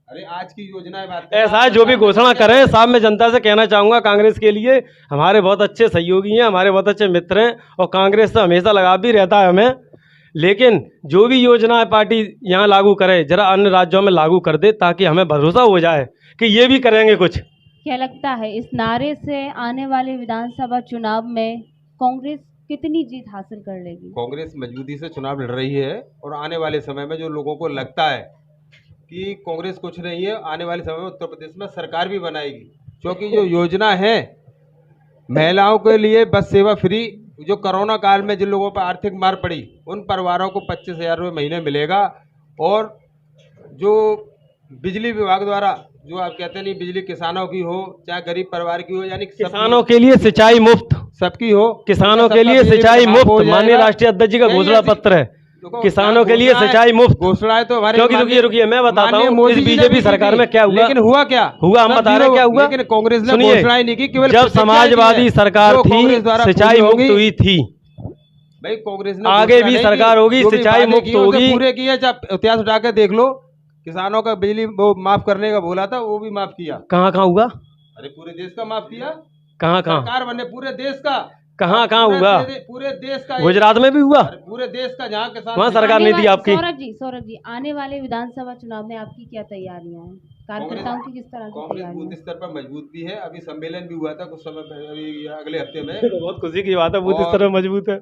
अरे आज की योजना है बात कर रहे हैं। ऐसा है, जो भी घोषणा करें साहब, मैं जनता से कहना चाहूंगा, कांग्रेस के लिए हमारे बहुत अच्छे सहयोगी हैं, हमारे बहुत अच्छे मित्र हैं और कांग्रेस से हमेशा लगाव भी रहता है हमें। लेकिन जो भी योजना पार्टी यहाँ लागू करे, जरा अन्य राज्यों में लागू कर दे ताकि हमें भरोसा हो जाए कि ये भी करेंगे कुछ। क्या लगता है इस नारे से आने वाले विधानसभा चुनाव में कांग्रेस कितनी जीत हासिल कर लेगी? कांग्रेस मजबूती से चुनाव लड़ रही है और आने वाले समय में जो लोगों को लगता है कि कांग्रेस कुछ नहीं है, आने वाले समय में उत्तर प्रदेश में सरकार भी बनाएगी। क्योंकि जो योजना है महिलाओं के लिए बस सेवा फ्री, जो कोरोना काल में जिन लोगों पर आर्थिक मार पड़ी उन परिवारों को 25,000 रुपये महीने मिलेगा। और जो बिजली विभाग द्वारा जो आप कहते नहीं, बिजली किसानों की हो चाहे गरीब परिवार की हो, यानी किसानों के लिए सिंचाई मुफ्त, सबकी हो, किसानों के सबका लिए बिजली सिंचाई माफ हो मुफ्त, जाएगा। माननीय राष्ट्रीय अध्यक्ष जी का यही घोषणा ऐसी- पत्र है, देखो, किसानों के लिए घोषणाएं- सिंचाई मुफ्त। घोषणाएं तो हमारे क्योंकि माननीय- रुकिए मैं बताता माननीय हूँ, मोदी इस जी ने बीजेपी भी की सरकार थी। में क्या हुआ? लेकिन हुआ क्या? हुआ, हम सब बता रहे जीरो। क्या हुआ? लेकिन कांग्रेस ने सुनिए, घोषणाएं नहीं की, केवल जब प्रतिज्ञाएं समाजवादी की है, सरकार जो थी कांग्रेस द्वारा सिंचाई पूरी मुफ्त होंगी। हुई थी। भाई कांग्रेस ने आगे घोषणा भी नहीं सरकार की, होगी, जो भी सिंचाई वादे मुफ्त किए, उसे होगी। पूरे किए। जब इतिहास उठा के देख लो, किसानों का बिजली वो माफ करने का बोला था, वो भी माफ किया। कहाँ कहाँ हुआ? अरे पूरे देश का माफ किया। कहाँ कहाँ सरकार बने पूरे देश का। कहाँ कहाँ पूरे हुआ? पूरे देश का। गुजरात में भी हुआ, अरे पूरे देश का, जहाँ किसान वहाँ सरकार नहीं दी आपकी। सौरभ जी आने वाले विधानसभा चुनाव में आपकी क्या तैयारियां हैं? कार्यकर्ताओं की किस तरह की कांग्रेस तैयारियां बूथ हैं? स्तर पर मजबूत भी है। अभी सम्मेलन भी हुआ था कुछ समय पहले, अभी अगले हफ्ते में। बहुत खुशी की बात है, बूथ इस और- तरह मजबूत है।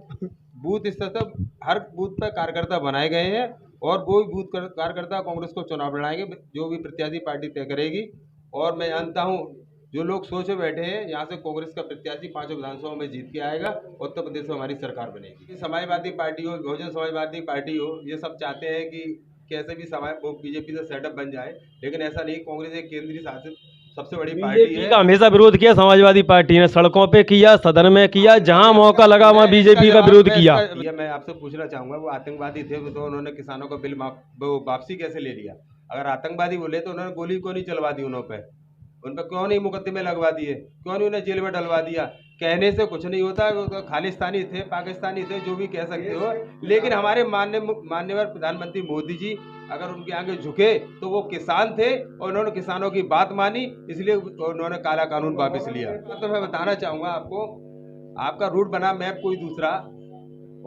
बूथ स्तर तक हर बूथ पर कार्यकर्ता बनाए गए हैं और वो भी बूथ कार्यकर्ता कांग्रेस को चुनाव लड़ाएंगे, जो भी प्रत्याशी पार्टी तय करेगी। और मैं जानता हूँ जो लोग सोचे बैठे हैं, यहाँ से कांग्रेस का प्रत्याशी 5 विधानसभाओं में जीत के आएगा, उत्तर प्रदेश में हमारी सरकार बनेगी। समाजवादी पार्टी हो, बहुजन समाजवादी पार्टी हो, ये सब चाहते हैं कि कैसे भी वो बीजेपी से सेटअप बन जाए, लेकिन ऐसा नहीं। कांग्रेस एक केंद्रीय शासित सबसे बड़ी पार्टी बीजेपी है। का हमेशा विरोध किया समाजवादी पार्टी ने, सड़कों पे किया, सदन में किया, जहां मौका लगा वहां बीजेपी का विरोध किया। ये मैं आपसे पूछना चाहूंगा, वो आतंकवादी थे तो उन्होंने किसानों का बिल वापसी कैसे ले लिया? अगर आतंकवादी बोले तो उन्होंने गोली क्यों नहीं चलवा दी? उन पर क्यों नहीं मुकदमे लगवा दिए? क्यों नहीं उन्हें जेल में डलवा दिया? कहने से कुछ नहीं होता। वो तो खालिस्तानी थे, पाकिस्तानी थे, जो भी कह सकते हो, लेकिन हमारे माननीय प्रधानमंत्री मोदी जी अगर उनके आगे झुके तो वो किसान थे और उन्होंने किसानों की बात मानी, इसलिए उन्होंने काला कानून वापस लिया। तो मैं बताना चाहूँगा आपको, आपका रूट बना मैप कोई दूसरा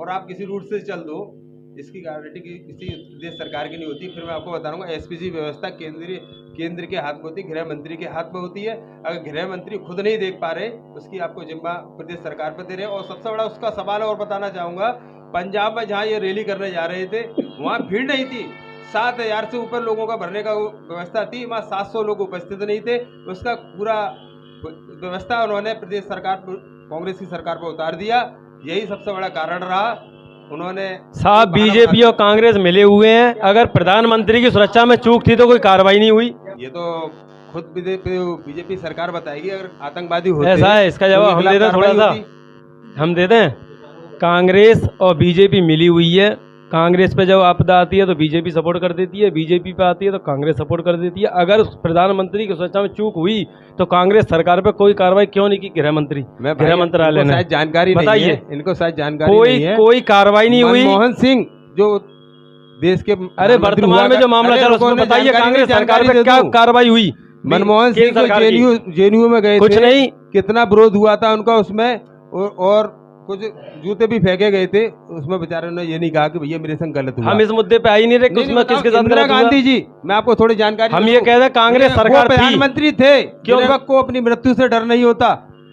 और आप किसी रूट से चल दो, इसकी गारंटी किसी देश सरकार की नहीं होती। फिर मैं आपको बता दूंगा, एसपीजी व्यवस्था केंद्र के हाथ में होती है, गृह मंत्री के हाथ में होती है। अगर गृह मंत्री खुद नहीं देख पा रहे, उसकी आपको जिम्मा प्रदेश सरकार पर दे रहे हैं। और सबसे बड़ा उसका सवाल और बताना चाहूँगा, पंजाब में जहाँ ये रैली करने जा रहे थे वहाँ भीड़ नहीं थी। 7,000 से ऊपर लोगों का भरने का व्यवस्था थी, वहाँ 700 लोग उपस्थित नहीं थे। उसका पूरा व्यवस्था उन्होंने प्रदेश सरकार, कांग्रेस की सरकार पर उतार दिया। यही सबसे बड़ा कारण रहा। उन्होंने साहब बीजेपी और कांग्रेस मिले हुए हैं, अगर प्रधानमंत्री की सुरक्षा में चूक थी तो कोई कार्रवाई नहीं हुई। ये तो खुद बीजेपी सरकार बताएगी। अगर आतंकवादी होते ऐसा है, इसका जवाब हम दे दें थोड़ा सा, हम दे दें। कांग्रेस और बीजेपी मिली हुई है, कांग्रेस पे जब आपदा आती है तो बीजेपी सपोर्ट कर देती है, बीजेपी पे आती है तो कांग्रेस सपोर्ट कर देती है। अगर प्रधानमंत्री की सुरक्षा में चूक हुई तो कांग्रेस सरकार पे कोई कार्रवाई क्यों नहीं की गृह मंत्रालय ने? जानकारी बताइए, इनको शायद जानकारी नहीं है। कोई कार्रवाई नहीं हुई। मनमोहन सिंह जो देश के अरे वर्तमान में जो मामला चल रहा है उसमें बताइए कांग्रेस सरकार पे क्या कार्रवाई हुई? मनमोहन सिंह को जेएनयू में गए कुछ थे, नहीं, कितना विरोध हुआ था उनका उसमें, और कुछ जूते भी फेंके गए थे उसमें, बेचारे ने ये नहीं कहा कि भैया मेरे संग गलत हुआ। हम इस मुद्दे पे आ ही नहीं रहे कि उसमें किसके साथ इंदिरा गलत हुआ। गांधी जी, मैं आपको थोड़ी जानकारी हम दूं। ये कह रहे हैं कांग्रेस सरकार थी, प्रधानमंत्री थे, क्यों? जिन वक्त को अपनी मृत्यु से डर नहीं होता,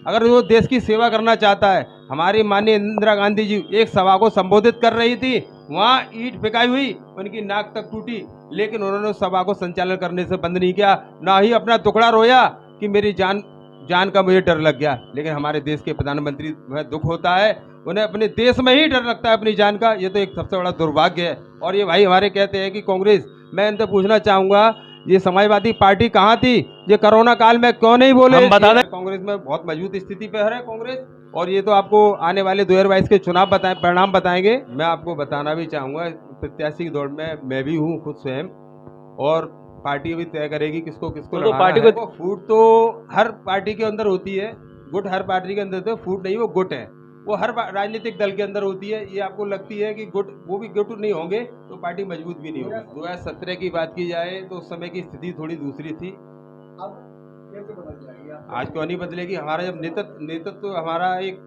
अगर वो देश की सेवा करना चाहता है। हमारी माननीय इंदिरा गांधी जी एक सभा को संबोधित कर रही थी, वहाँ ईंट फेंकाई हुई, उनकी नाक तक टूटी, लेकिन उन्होंने उस सभा को संचालन करने से बंद नहीं किया, ना ही अपना टुकड़ा रोया कि मेरी जान का मुझे डर लग गया। लेकिन हमारे देश के प्रधानमंत्री में दुख होता है, उन्हें अपने देश में ही डर लगता है अपनी जान का। ये तो एक सबसे बड़ा दुर्भाग्य है। और ये भाई हमारे कहते हैं कि कांग्रेस, मैं इनसे पूछना चाहूंगा, ये समाजवादी पार्टी कहाँ थी? ये कोरोना काल में क्यों नहीं बोले? हम बता दें, कांग्रेस में बहुत मजबूत स्थिति पर है कांग्रेस, और ये तो आपको आने वाले 2022 के चुनाव परिणाम बताएंगे। मैं आपको बताना भी चाहूंगा, प्रत्याशी की दौड़ में मैं भी हूँ खुद स्वयं, और पार्टी भी तय करेगी किसको किसको तो पार्टी को फूट तो हर पार्टी के अंदर होती है, गुट हर पार्टी के अंदर, तो फूट नहीं, वो गुट है, वो हर राजनीतिक दल के अंदर होती है। ये आपको लगती है कि गुट, वो भी गुट नहीं होंगे तो पार्टी मजबूत भी नहीं होगी। 2017 की बात की जाए तो उस समय की स्थिति थोड़ी दूसरी थी, अब कैसे बदल जाएगी? आज क्यों नहीं बदलेगी? हमारा जब नेतृत्व तो हमारा एक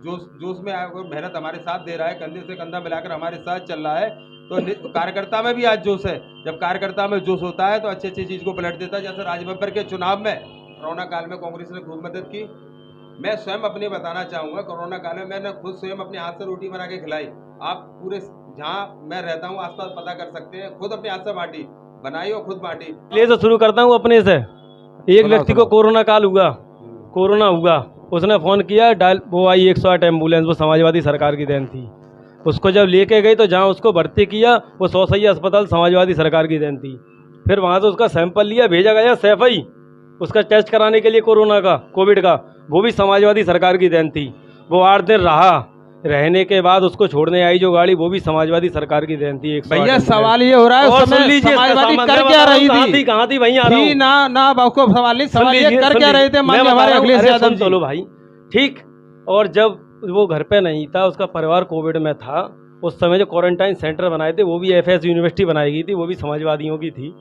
जोश में मेहनत हमारे साथ दे रहा है, कंधे से कंधा मिलाकर हमारे साथ चल रहा है, तो कार्यकर्ता में भी आज जोश है। जब कार्यकर्ता में जोश होता है तो अच्छी अच्छी चीज को पलट देता है। जैसे राजबब्बर के चुनाव में कोरोना काल में कांग्रेस ने खूब मदद की। मैं स्वयं अपने बताना चाहूंगा, कोरोना काल में मैंने खुद स्वयं अपने हाथ से रोटी बना के खिलाई। आप पूरे जहाँ मैं रहता हूँ आसपास पता कर सकते हैं, खुद अपने हाथ से बांटी, बनाई और खुद बांटी। ले तो शुरू करता हूँ अपने से। एक व्यक्ति को कोरोना काल हुआ, कोरोना हुआ, उसने फोन किया, डायल वो आई 108 एम्बुलेंस, वो समाजवादी सरकार की देन थी। उसको जब लेके गई तो जहाँ उसको भर्ती किया वो 100 सही अस्पताल समाजवादी सरकार की देन थी। फिर वहाँ से उसका सैंपल लिया, भेजा गया सैफई उसका टेस्ट कराने के लिए कोरोना का, कोविड का, वो भी समाजवादी सरकार की देन थी। वो 8 दिन रहा, रहने के बाद उसको छोड़ने आई जो गाड़ी, वो भी समाजवादी सरकार की देन थी। भैया सवाल ये हो रहा है, और सुन लीजिए, समाजवादी कर क्या रही थी? कहाँ थी वहीं आ रहा हूं। ना बाबू सवाल नहीं, सवाल ये कर क्या रहे थे? माननीय हमारे अखिलेश यादव जी। चलो भाई ठीक। और जब वो घर पे नहीं था, उसका परिवार कोविड में था, उस समय जो क्वारंटाइन सेंटर बनाए थे वो भी एफएस यूनिवर्सिटी बनाई गई थी, वो भी समाजवादियों की थी।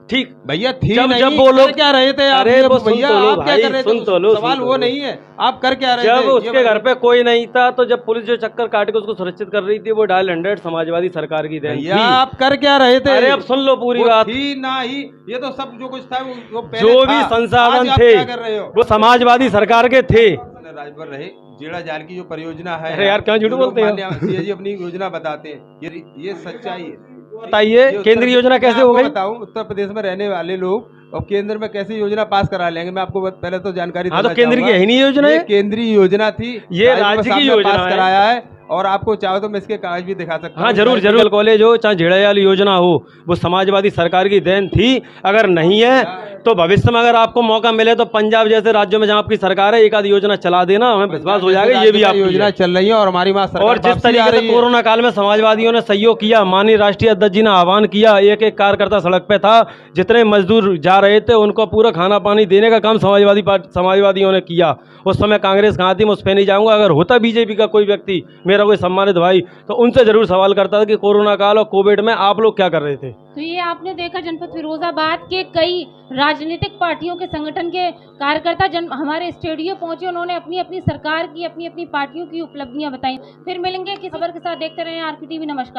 ठीक भैया थी जब नहीं, जब वो लोग क्या रहे थे? अरे वो भैया आप क्या कर रहे थे? सवाल वो नहीं है, आप कर क्या रहे थे? जब उसके घर पे कोई नहीं था, तो जब पुलिस जो चक्कर काट के उसको सुरक्षित कर रही थी, वो डायल 100 समाजवादी सरकार की देन थी। आप कर क्या रहे थे? अरे अब सुन लो पूरी बात। थी ना ही, ये तो सब जो कुछ था वो पहले जो था। भी संसाधन आज थे आप क्या कर रहे हो? वो समाजवादी सरकार के थे। राजभर रहे, जेड़ा जाल की जो परियोजना है, अरे यार क्या झूठ बोलते हो? सीए जी अपनी योजना बताते हैं, ये सच्चाई है। बताइए केंद्रीय योजना कैसे हो गई? बताऊं, उत्तर प्रदेश में रहने वाले लोग और केंद्र में कैसे योजना पास करा लेंगे? मैं आपको पहले तो जानकारी हाँ, तो केंद्र की है नहीं योजना, ये केंद्रीय योजना थी, ये राज्य की योजना पास कराया है। और आपको चाहो तो मैं इसके कागज भी दिखा सकता हूँ। हाँ जरूर जरूर। कॉलेज हो चाहे झेड़ायाल योजना हो, वो समाजवादी सरकार की देन थी। अगर नहीं है तो भविष्य में अगर आपको मौका मिले तो पंजाब जैसे राज्यों में जहाँ आपकी सरकार है, एक आधी योजना चला देना, हमें विश्वास हो जाएगा ये भी आपकी योजना चल रही है। और हमारी वहाँ और जिस तरीके से कोरोना काल में समाजवादियों ने सहयोग किया, माननीय राष्ट्रीय अध्यक्ष जी ने आह्वान किया, एक एक कार्यकर्ता सड़क पे था, जितने मजदूर जा रहे थे उनको पूरा खाना पानी देने का काम समाजवादियों ने किया। उस समय कांग्रेस कहाँ थी मैं उस पर नहीं जाऊंगा। अगर होता बीजेपी का कोई व्यक्ति, मेरा कोई सम्मानित भाई, तो उनसे जरूर सवाल करता था कि कोरोना काल और कोविड में आप लोग क्या कर रहे थे। तो ये आपने देखा जनपद फिरोजाबाद के कई राजनीतिक पार्टियों के संगठन के कार्यकर्ता हमारे स्टूडियो पहुंचे, उन्होंने अपनी अपनी सरकार की, अपनी अपनी पार्टियों की उपलब्धियां बताई। फिर मिलेंगे किस खबर के साथ, देखते रहे RK TV। नमस्कार।